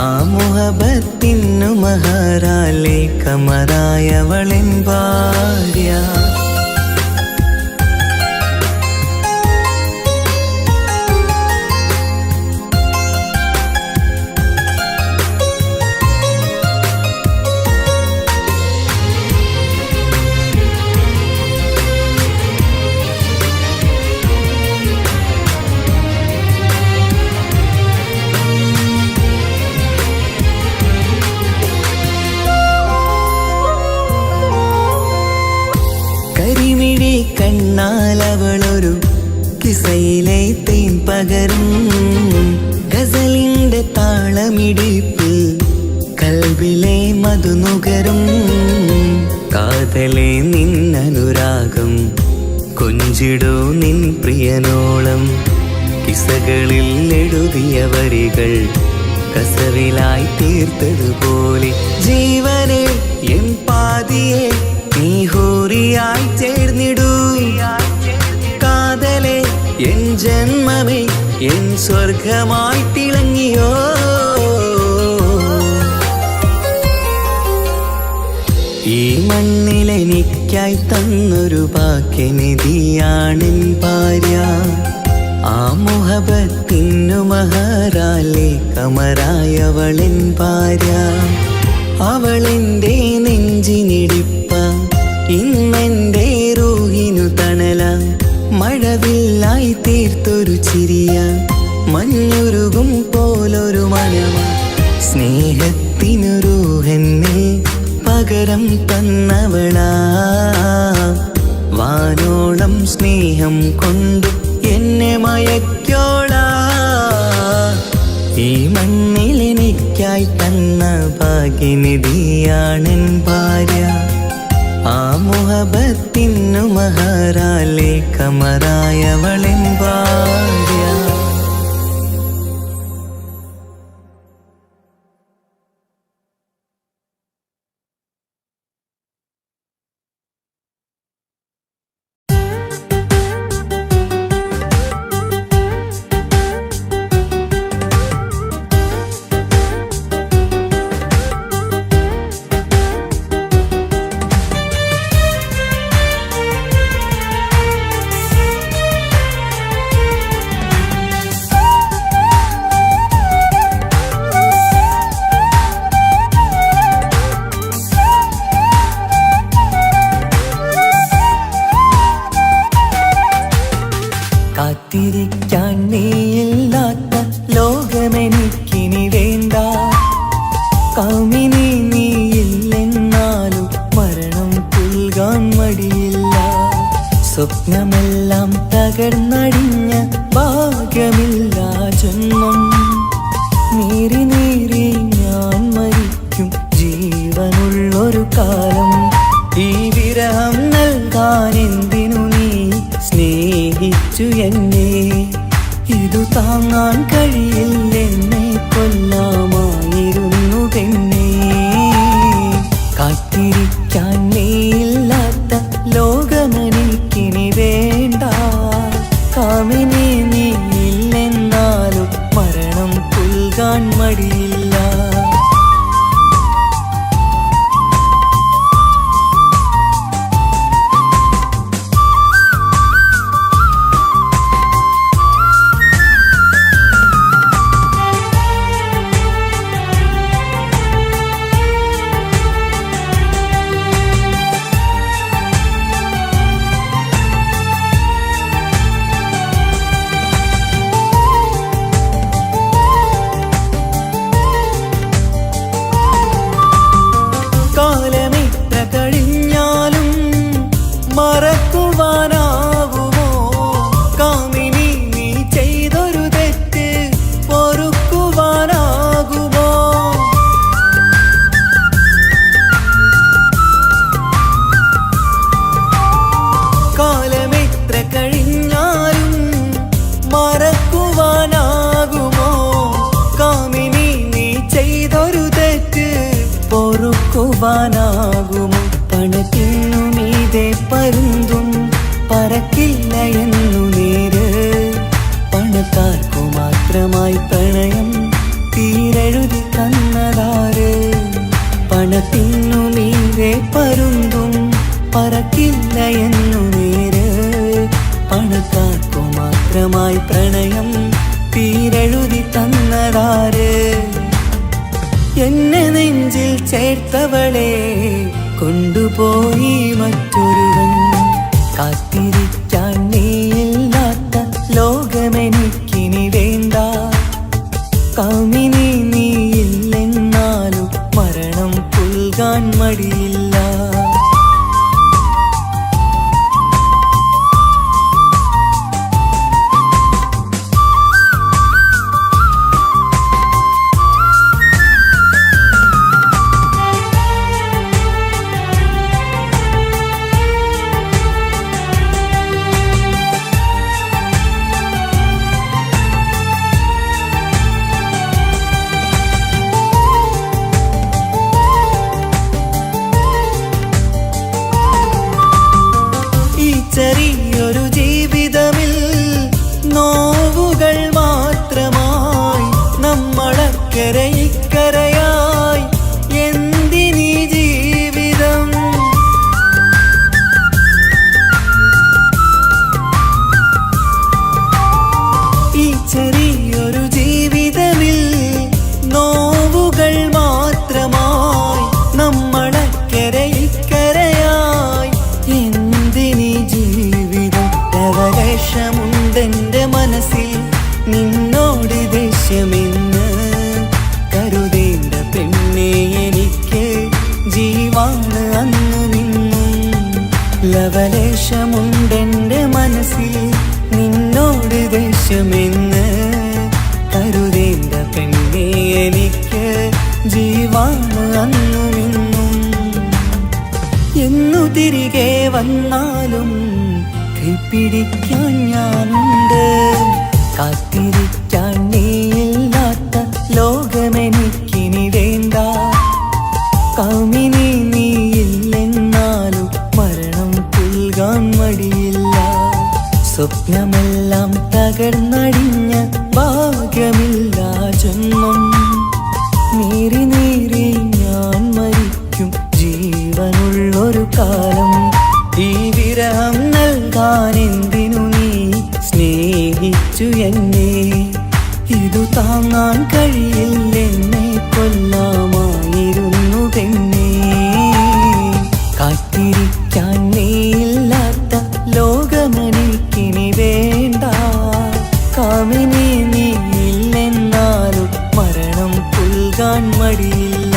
ആ മുഹബത്തിനു മഹറാലെ കമറായവളെൻ ഭാര്യ. കരിമിഴി കണ്ണാലവളൊരു കിസയിലെ തേൻ പകരും. ഗസലിന്റെ താളമിടിപ്പിൽ കൽബിലെ മധുനുകരും. കാതലെ നിന്നനുരാഗം കൊഞ്ചിടൂ നിൻ പ്രിയനോളം. കിസകളിൽ എഴുതിയ വരികൾ കസവിലായി തീർത്തതുപോലെ. ജീവനെ എൻ പാതിയെ നീ ഹൂറിയായി ചേർന്നിടൂ. കാതലെ എൻ ജന്മമേ എൻ സ്വർഗമായി തിളങ്ങിയോ. ഈ മണ്ണിലെനിക്കായി തന്നൊരു ഭാഗ്യനിധിയാണെൻ ഭാര്യ. ആ മുഹബത്തിനു മഹറാലെ കമറായവളെൻ ഭാര്യ. അവളെൻ്റെ നെഞ്ചിനിടിപ്പ, ഇന്നെൻ്റെ റൂഹിനു തണല. മഴവില്ലായി തീർത്തൊരു ചിരിയ, മഞ്ഞുരുകും പോലൊരു മനമ. സ്നേഹത്തിനു റൂഹെന്നെ പകരം തന്നവളാ. വാനോളം സ്നേഹം കൊണ്ട് എന്നെ മയക്കോളാ. ഈ മണ്ണിലെനിക്കായി തന്ന ഭാഗ്യനിധിയാണെൻ ഭാര്യ. ആ മുഹബത്തിനു മഹറാലെ കമറായവളെൻ ഭാര്യ. താങ്ങാൻ കഴിയില്ലെന്നെ കൊല്ലാമായിരുന്നു പെണ്ണേ. കാത്തിരിക്കാൻ നീയില്ലാത്ത ലോകമെനിക്കിനി വേണ്ട. കാമിനി നീയില്ലെന്നാലും മരണം പുൽകാൻ മടിയില്ല. കാലമിത്ര കഴിഞ്ഞാലും മറക്കുവാനാകുമോ? കാമിനി നീ ചെയ്തൊരു തെറ്റ് പൊറുക്കുവാനാകുമോ? കാലമിത്ര കഴിഞ്ഞാലും മറക്കുവാനാകുമോ? കാമിനി നീ ചെയ്തൊരു തെറ്റ് പൊറുക്കുവാനാകുമോ? പണത്തിനു മീതെ പരുന്തും പറക്കില്ല എന്നു നേര്. പണക്കാർക്കു മാത്രമായി പ്രണയം തീരെഴുതി തന്നതാര്? പണത്തിനു മീതെ പരുന്തും പറക്കില്ല എന്നു നേര്. പണക്കാർക്കു മാത്രമായി പ്രണയം തീരെഴുതി തന്നതാര്? എന്നെ നെഞ്ചിൽ ചേർത്തവളെ കൊണ്ടുപോയി മറ്റൊരുവൻ. കാത്തിരിക്കാൻ നീയില്ലാത്ത ലോകമെനിക്കിനി വേണ്ട. കാമിനി നീയില്ലെന്നാലും മരണം പുൽകാൻ മടിയില്ല. ചെറിയൊരു ജീവിതമിൽ നോവുകൾ മാത്രമായി നമ്മളക്കരെ ഇക്കരയായി എന്തിനീ ജീവിതം? ഈ ചെറിയൊരു ജീവിതമിൽ നോവുകൾ മാത്രമായി നമ്മളക്കരെ ഇക്കരയായി എന്തിനീ ജീവിതം? ലവലേശമുണ്ടെന്റെ മനസ്സിൽ നിന്നോട് ദേഷ്യമെന്ന് കരുതേണ്ട പെണ്ണെ എനിക്ക് ജീവാണ് അന്നു നിന്നും. ലവലേശമുണ്ടെന്റെ മനസ്സിൽ നിന്നോട് ദേഷ്യമെന്ന് കരുതേണ്ട പെണ്ണെ എനിക്ക് ജീവാണ് അന്നു നിന്നും. എന്നു തിരികെ വന്നാലും കൈപ്പിടിക്കാൻ ഞാനുണ്ട്. കാത്തിരിക്കാൻ നീയില്ലാത്ത ലോകമെനിക്കിനി വേണ്ട. കാമിനി നീയില്ലെന്നാലും മരണം പുൽകാൻ മടിയില്ല. സ്വപ്നമെല്ലാം തകർന്നടിഞ്ഞ ഭാഗ്യമില്ല ജന്മം. നീറി നീറി ഞാൻ മരിക്കും ജീവനുള്ളൊരു കാലം. ഈ വിരഹം നൽകാൻ എന്തിനു നീ സ്നേഹിച്ചു എന്നെ? ഇതു താങ്ങാൻ കഴിയില്ലെന്നെ കൊല്ലാമായിരുന്നു പെണ്ണേ. കാത്തിരിക്കാൻ നീയില്ലാത്ത ലോകമെനിക്കിനി വേണ്ട. കാമിനി നീയില്ലെന്നാലും മരണം പുൽകാൻ മടിയില്ല.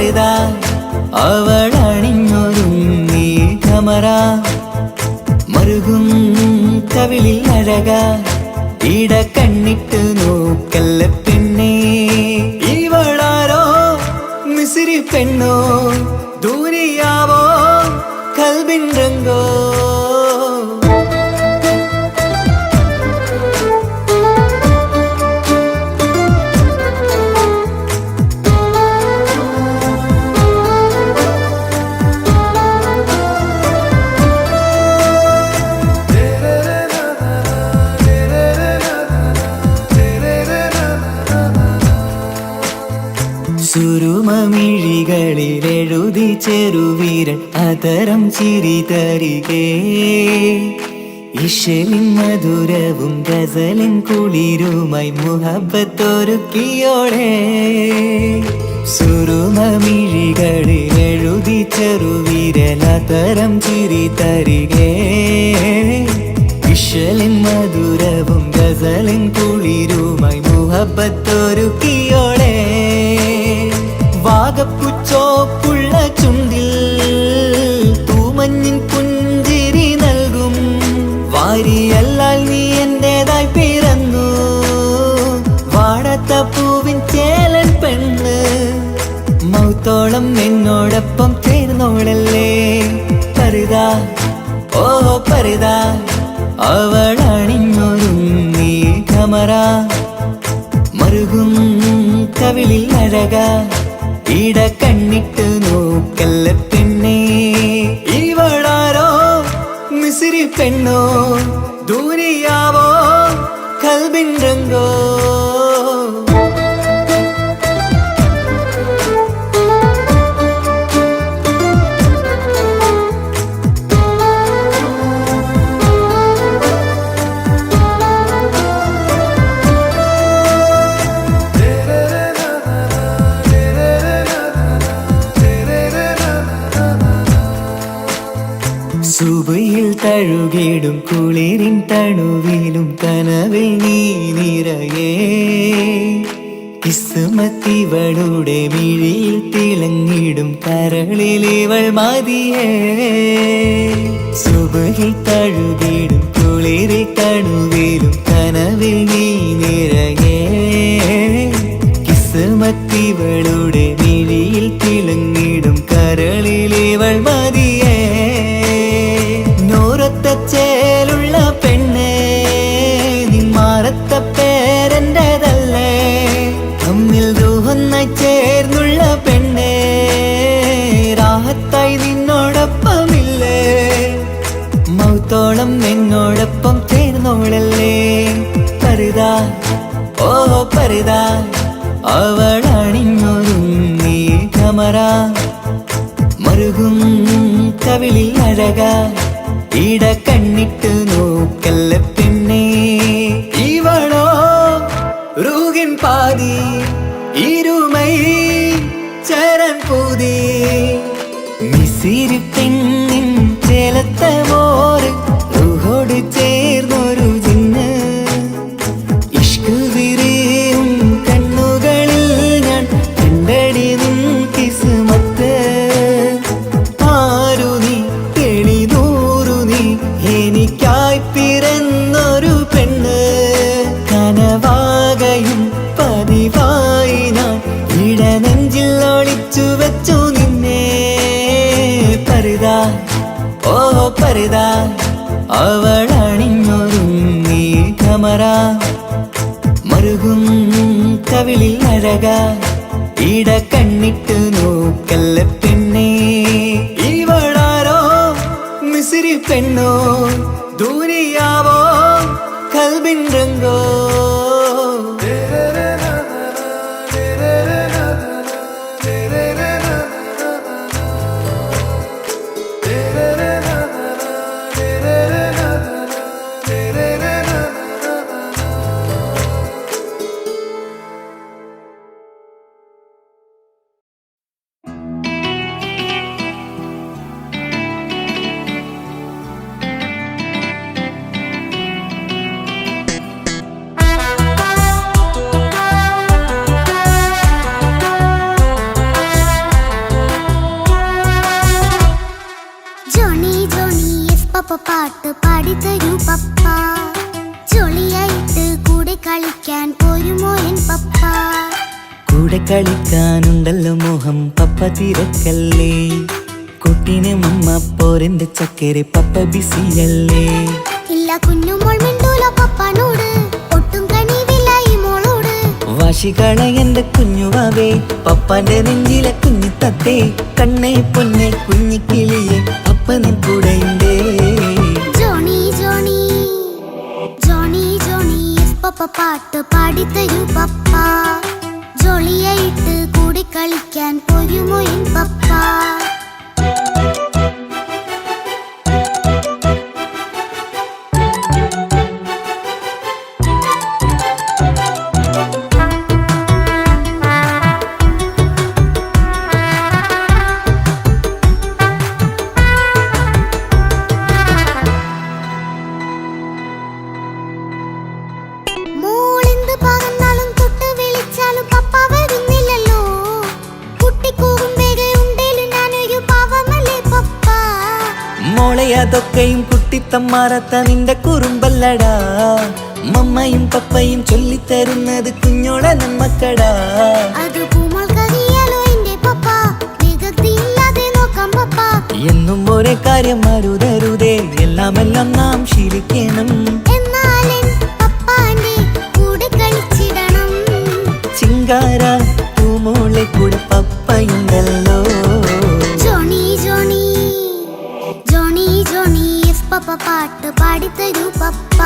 പരിത അവളണിഞ്ഞൊരുങ്ങി ഖമറ മറുകും കവിളിൽ അഴക ഇട കണ്ണിട്ട് നോക്കല്ല പെണ്ണേ ഇവളാരോ മിസിരി പെണ്ണോ ദൂരിയാവോ കൽബിൻ രംഗോ സുരുമമിഴികളിലെഴുതി ചെറുവീരൻ അതരം ചിരി തരികേ ഇശലിൻ മധുരവും ഗസലിൻ കുളിരുമായി മുഹബത്തൊരുക്കിയോടെ സുരുമമിഴികളിലെഴുതി ചെറുവീരൻ അതരം ചിരി തരികേ ഇശലിൻ മധുരവും ഗസലിൻ കുളിരുമായി മുഹബത്തൊരുക്കിയോടെ വാഗപ്പുച്ചോപ്പുള്ള ചുണ്ടിൽ തൂമഞ്ഞിൻ പുഞ്ചിരി നൽകും വാരിയല്ലാൽ നീ എന്റേതായി പിറന്നു വാടത്ത പൂവിൻ ചേലൻ പെണ്ണ് മൗത്തോളം എന്നോടൊപ്പം ചേർന്നോളല്ലേ പരിത ഓ പരിത അവളണിഞ്ഞൊരുങ്ങി ഖമറ മറുകും കവിളിൽ അഴക ഇട കണ്ണിട്ട് നോക്കല്ല പെണ്ണേ ഇവളാരോ മിസിരി പെണ്ണോ ദൂരിയാവോ കൽബിൻ രംഗോ സുബയിൽ തഴുകിടും കുളിരിൻ തണുവിലും കനവിൽ നീ നിറയേ കിസ്മത്തിവളുടെ മിഴിയിൽ തിളങ്ങിടും കരളിലിവൾ മതിയേ സുബയിൽ തഴുകിടും കുളിരിൻ തണുവിലും കനവിൽ നീ നിറയേ കിസ്മത്തിവളുടെ മിഴിയിൽ തിളങ്ങിടും കരളിലിവൾ മതിയേ ചേലുള്ള പെണ്ണേ നിന്മാറത്ത പേരെൻ്റെതല്ലേ തമ്മിൽ ദൂഹൊന്നായി ചേർന്നുള്ള പെണ്ണേ രാഹത്തായി നിന്നോടൊപ്പമില്ലേ മൗത്തോളം എന്നോടൊപ്പം ചേർന്നോളല്ലേ പരിത ഓ പരിത അവളണിഞ്ഞൊരുങ്ങി ഖമറ മറുകും കവിളിൽ അഴക ഇട കണ്ണിട്ട് നോക്കല്ല പെണ്ണേ ഇവളോ റൂഹിൻ പാതി ഇരുമൈ ചരൻ പൂതി മിസിരി പെണ്ണിൻ ചേലത്ത മോര് റൂഹോട് ചേർന്നൊരു ജിന്ന് ഇഷ്ക് വിരിയും കണ്ണുകളിൽ ഞാൻ കണ്ടടി നിൻ കിസ്മത്ത് ആരു നീ എനിക്കായി പിറന്നൊരു പെണ്ണ് കനവാകയും പതിവായി ഞാൻ ഇടനെഞ്ചിൽ ഒളിച്ചു വെച്ചു നിന്നെ പരിത ഓ പരിത അവളണിഞ്ഞൊരുങ്ങി ഖമറ മറുകും കവിളിൽ അഴക ഇട കണ്ണിട്ട് നോക്കല്ല പെണ്ണേ ഇവളാരോ മിസിരി പെണ്ണോ ദൂരിയാവോ കൽബിൻ രംഗോ പാട്ട് പാടിത്തരൂ പപ്പ ജോളിയായിട്ട് കൂടെ കളിക്കാൻ പോരുമോ എൻ പപ്പ കൂടെ കളിക്കാനുണ്ടല്ലോ മോഹം പപ്പ തിരക്കല്ലേ കുട്ടീനെ മമ്മ പോരെന്റെ ചക്കരെ പപ്പ ബിസിയല്ലേ ഇല്ല കുഞ്ഞുമോൾ മിണ്ടൂല പപ്പാനോട് ഒട്ടും കനിവില്ല ഈ മോളോട് വാശികള എന്റെ കുഞ്ഞുവാവേ പപ്പാന്റെ നെഞ്ചിലെ കുഞ്ഞു തത്തേ കണ്ണേ പൊന്നെ കുഞ്ഞിക്കിളിയെ അപ്പനും കൂടെയുണ്ടേ ജോണി ജോണി ജോണി ജോണി പപ്പ പാട്ട് പാടിത്തരൂ പപ്പ ജോളിയായിട്ട് കൂടി കളിക്കാൻ പോരുമോ എൻ പപ്പ മോളെന്ത് പറഞ്ഞാലും തൊട്ട് വിളിച്ചാലും പപ്പ വരുന്നില്ലല്ലോ കുട്ടിക്കൂകും വേഗം ഉണ്ടേലും ഞാനൊരു പാവമല്ലേ പപ്പ മോളെ അതൊക്കെയും കുട്ടിത്തമ്മാറത്ത നിന്റെ കുറുമ്പല്ലടാ മമ്മയും പപ്പയും ചൊല്ലിത്തരുന്നത് കുഞ്ഞോളെ നമ്മക്കടാ അത് പൂമോൾക്കറിയാലോ എന്റെ പപ്പ വികൃതിയില്ലാതെ നോക്കാം പപ്പ എന്നും ഒരേ കാര്യം മരുതരുതേ എല്ലാം നാം ശീലിക്കണം എന്നാലെൻ പപ്പാന്റെ കൂടെ കളിച്ചിടണം ചിങ്കാര പൂമോളെ കൂടെ പപ്പയുണ്ടല്ലോ ജോണി ജോണി ജോണി ജോണി പപ്പ പാട്ട് പാടിത്തരൂ പപ്പ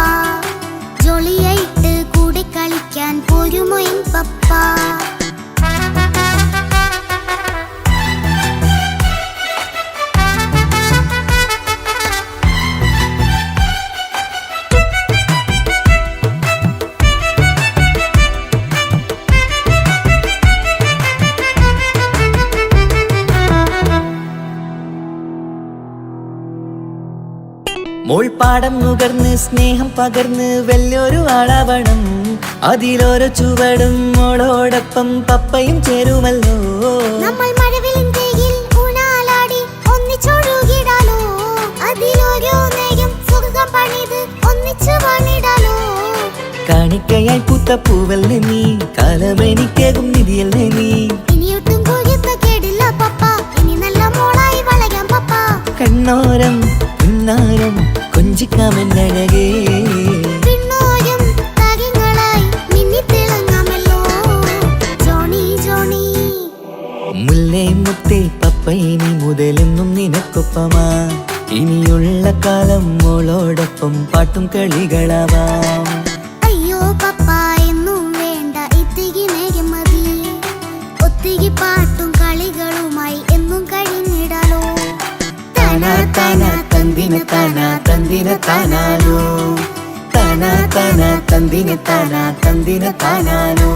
ജോളിയായിട്ട് കൂടെ കളിക്കാൻ പോരുമോ എൻ പപ്പ മോൾ പാടം നുകർന്ന് സ്നേഹം പകർന്ന് വലിയൊരു ആളാവണം അതിലോരോ ചുവടും മോളോടൊപ്പം പപ്പയും ചേരുമല്ലോ നമ്മൾ മഴവിലിൻ തേയിൽ ഊഞ്ഞാലാടി ഒന്നിച്ചൊഴുകിടാലോ അതിലോരോ നേരം സുഖം പണിത് ഒന്നിച്ചു വാണിടാലോ കാണിക്കയായി പൂത്ത പൂവല്ലേ നീ കാലമെനിക്കേകും നിധിയല്ലേ നീ ഇനിയൊട്ടും കുരുത്ത കേടില്ല പപ്പ ഇനി നല്ല മോളായി വളരാം പപ്പ കണ്ണോരം പുന്നാരം കൊഞ്ചിക്കാമെന്നഴകേ പിന്നോരും താരങ്ങളായി മിന്നിത്തിളങ്ങാമല്ലോ ജോണി ജോണി മുല്ലേ മുത്തേ പപ്പ ഇനി മുതലെന്നും നിനക്കൊപ്പമാ ഇനിയുള്ള കാലം മോളോടൊപ്പം പാട്ടും കളികളാവാം അയ്യോ പപ്പ എന്നും വേണ്ട ഇത്തിരി നേരം മതി ഒത്തിരി പാട്ടും കളികളുമായി എന്നും കഴിഞ്ഞിടാലോ താനാ താനാ തന്തിന താനാ തന്തിന താനാനോ താനാ താനാ തന്തിന താനാ തന്തിന താനാനോ